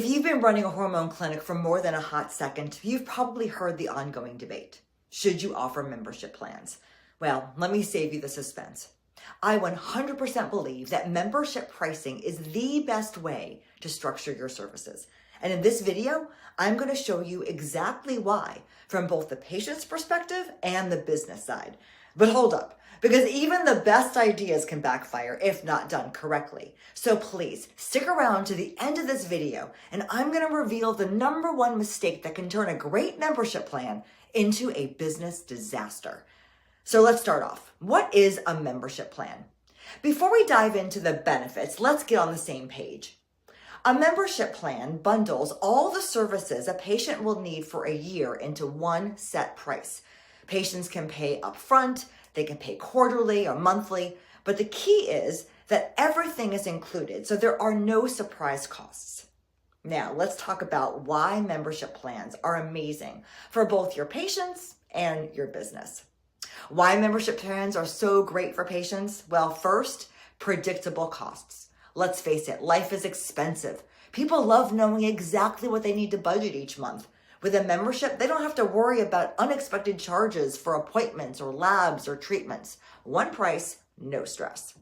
If you've been running a hormone clinic for more than a hot second, you've probably heard the ongoing debate. Should you offer membership plans? Well, let me save you the suspense. I 100% believe that membership pricing is the best way to structure your services. And in this video, I'm going to show you exactly why, from both the patient's perspective and the business side. But hold up, because even the best ideas can backfire if not done correctly. So please stick around to the end of this video, and I'm going to reveal the number one mistake that can turn a great membership plan into a business disaster. So let's start off. What is a membership plan? Before we dive into the benefits, let's get on the same page. A membership plan bundles all the services a patient will need for a year into one set price. Patients can pay upfront, they can pay quarterly or monthly, but the key is that everything is included, so there are no surprise costs. Now, let's talk about why membership plans are amazing for both your patients and your business. Why membership plans are so great for patients? Well, first, predictable costs. Let's face it, life is expensive. People love knowing exactly what they need to budget each month. With a membership, they don't have to worry about unexpected charges for appointments or labs or treatments. One price, no stress.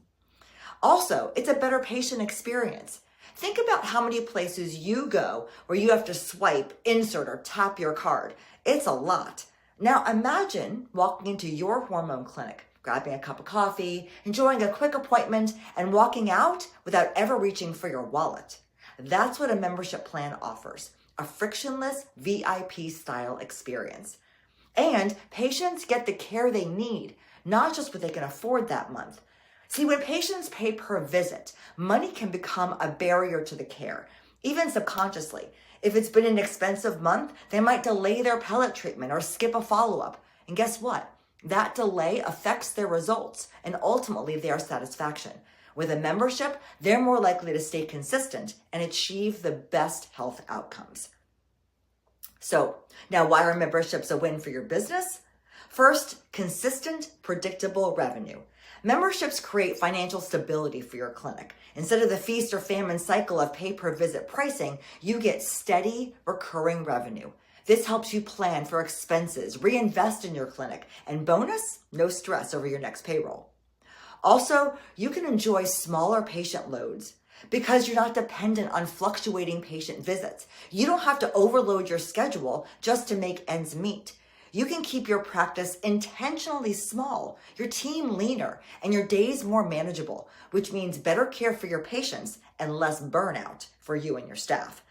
Also, it's a better patient experience. Think about how many places you go where you have to swipe, insert, or tap your card. It's a lot. Now imagine walking into your hormone clinic, grabbing a cup of coffee, enjoying a quick appointment, and walking out without ever reaching for your wallet. That's what a membership plan offers, a frictionless VIP style experience. And patients get the care they need, not just what they can afford that month. See, when patients pay per visit, money can become a barrier to the care, even subconsciously. If it's been an expensive month, they might delay their pellet treatment or skip a follow-up. And guess what? That delay affects their results and ultimately their satisfaction. With a membership, they're more likely to stay consistent and achieve the best health outcomes. So, now why are memberships a win for your business? First, consistent, predictable revenue. Memberships create financial stability for your clinic. Instead of the feast or famine cycle of pay-per-visit pricing, you get steady, recurring revenue. This helps you plan for expenses, reinvest in your clinic, and bonus, no stress over your next payroll. Also, you can enjoy smaller patient loads because you're not dependent on fluctuating patient visits. You don't have to overload your schedule just to make ends meet. You can keep your practice intentionally small, your team leaner, and your days more manageable, which means better care for your patients and less burnout for you and your staff.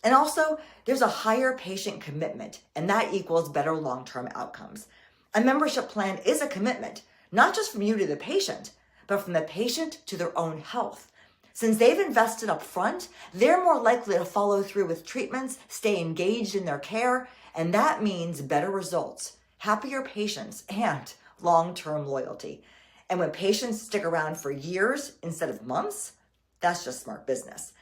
And also, there's a higher patient commitment, and that equals better long-term outcomes. A membership plan is a commitment, not just from you to the patient, but from the patient to their own health. Since they've invested up front, they're more likely to follow through with treatments, stay engaged in their care, and that means better results, happier patients, and long-term loyalty. And when patients stick around for years instead of months, that's just smart business.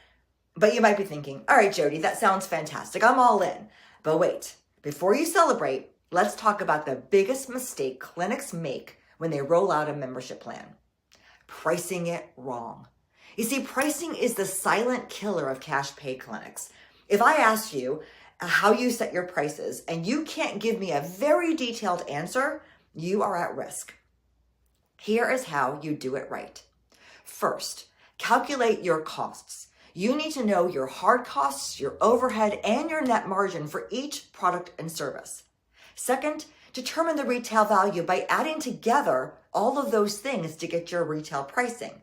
But you might be thinking, all right, Jody, that sounds fantastic. I'm all in. But wait, before you celebrate, let's talk about the biggest mistake clinics make when they roll out a membership plan. Pricing it wrong. You see, pricing is the silent killer of cash pay clinics. If I ask you how you set your prices and you can't give me a very detailed answer, you are at risk. Here is how you do it right. First, calculate your costs. You need to know your hard costs, your overhead, and your net margin for each product and service. Second, determine the retail value by adding together all of those things to get your retail pricing.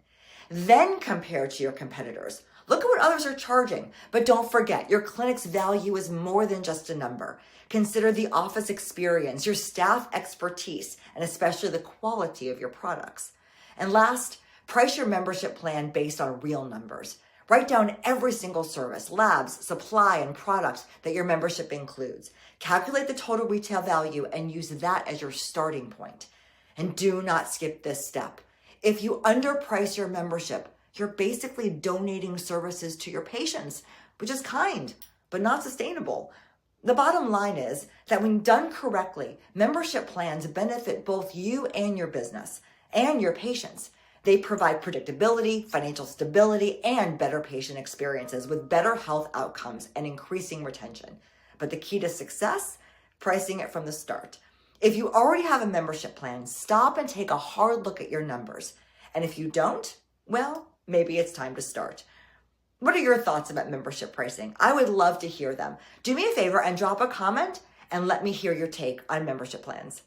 Then compare to your competitors. Look at what others are charging, but don't forget, your clinic's value is more than just a number. Consider the office experience, your staff expertise, and especially the quality of your products. And last, price your membership plan based on real numbers. Write down every single service, labs, supply, and products that your membership includes. Calculate the total retail value and use that as your starting point. And do not skip this step. If you underprice your membership, you're basically donating services to your patients, which is kind, but not sustainable. The bottom line is that when done correctly, membership plans benefit both you and your business and your patients. They provide predictability, financial stability, and better patient experiences with better health outcomes and increasing retention. But the key to success, pricing it from the start. If you already have a membership plan, stop and take a hard look at your numbers. And if you don't, well, maybe it's time to start. What are your thoughts about membership pricing? I would love to hear them. Do me a favor and drop a comment and let me hear your take on membership plans.